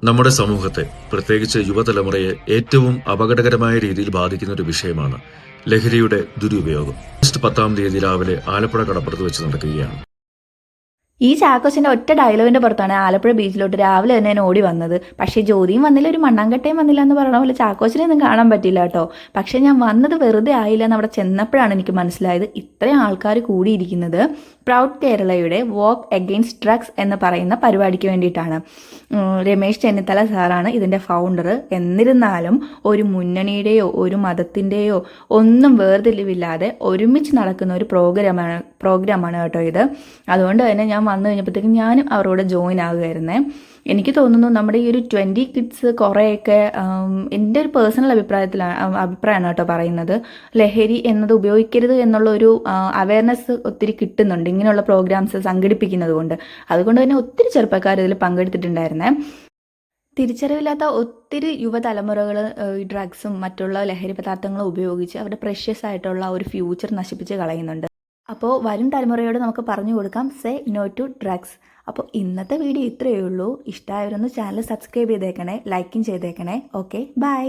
നമ്മുടെ സമൂഹത്തെ, പ്രത്യേകിച്ച് യുവതലമുറയെ ഏറ്റവും അപകടകരമായ രീതിയിൽ ബാധിക്കുന്ന ഒരു വിഷയമാണ് ലഹരിയുടെ ദുരുപയോഗം. ഓഗസ്റ്റ് 10 രാവിലെ ആലപ്പുഴ കടപ്പുറത്ത് വെച്ച് നടക്കുകയാണ്. ഈ ചാക്കോച്ചിന്റെ ഒറ്റ ഡയലോഗിന്റെ പുറത്താണ് ആലപ്പുഴ ബീച്ചിലോട്ട് രാവിലെ തന്നെ ഞാൻ ഓടി വന്നത്. പക്ഷേ ജ്യോതിയും വന്നില്ല, ഒരു മണ്ണാങ്കട്ടയും വന്നില്ല എന്ന് പറഞ്ഞ പോലെ ചാക്കോച്ചിനെയൊന്നും കാണാൻ പറ്റില്ല കേട്ടോ. പക്ഷേ ഞാൻ വന്നത് വെറുതെ ആയില്ല എന്ന് അവിടെ ചെന്നപ്പോഴാണ് എനിക്ക് മനസ്സിലായത് ഇത്രയും ആൾക്കാർ കൂടിയിരിക്കുന്നത് പ്രൗഡ് കേരളയുടെ വോക്ക് എഗെയിൻസ്റ്റ് ഡ്രഗ്സ് എന്ന് പറയുന്ന പരിപാടിക്ക് വേണ്ടിയിട്ടാണ്. രമേശ് ചെന്നിത്തല സാറാണ് ഇതിൻ്റെ ഫൗണ്ടർ. എന്നിരുന്നാലും ഒരു മുന്നണിയുടെയോ ഒരു മതത്തിൻ്റെയോ ഒന്നും വേർതിരിവില്ലാതെ ഒരുമിച്ച് നടക്കുന്ന ഒരു പ്രോഗ്രാമാണ് കേട്ടോ ഇത്. അതുകൊണ്ട് തന്നെ ഞാൻ വന്നു കഴിഞ്ഞപ്പോഴത്തേക്കും ഞാനും അവരോട് ജോയിൻ ആകുമായിരുന്നേ. എനിക്ക് തോന്നുന്നു നമ്മുടെ ഈ ഒരു 20 കിഡ്സ് കുറേയൊക്കെ എൻ്റെ ഒരു പേഴ്സണൽ അഭിപ്രായമാണ് കേട്ടോ പറയുന്നത്. ലഹരി എന്നത് ഉപയോഗിക്കരുത് എന്നുള്ളൊരു അവയർനെസ് ഒത്തിരി കിട്ടുന്നുണ്ട് ഇങ്ങനെയുള്ള പ്രോഗ്രാംസ് സംഘടിപ്പിക്കുന്നത് കൊണ്ട്. അതുകൊണ്ട് തന്നെ ഒത്തിരി ചെറുപ്പക്കാർ ഇതിൽ പങ്കെടുത്തിട്ടുണ്ടായിരുന്നേ. തിരിച്ചറിവില്ലാത്ത ഒത്തിരി യുവതലമുറകൾ ഈ ഡ്രഗ്സും മറ്റുള്ള ലഹരി പദാർത്ഥങ്ങളും ഉപയോഗിച്ച് അവരുടെ പ്രഷ്യസ് ആയിട്ടുള്ള ഒരു ഫ്യൂച്ചർ നശിപ്പിച്ച് കളയുന്നുണ്ട്. അപ്പോൾ വരും തലമുറയോട് നമുക്ക് പറഞ്ഞു കൊടുക്കാം, സേ നോ ടു ഡ്രഗ്സ്. അപ്പോൾ ഇന്നത്തെ വീഡിയോ ഇത്രയേ ഉള്ളൂ. ഇഷ്ടമായവരൊന്ന് ചാനൽ സബ്സ്ക്രൈബ് ചെയ്തേക്കണേ, ലൈക്കും ചെയ്തേക്കണേ. Okay, by.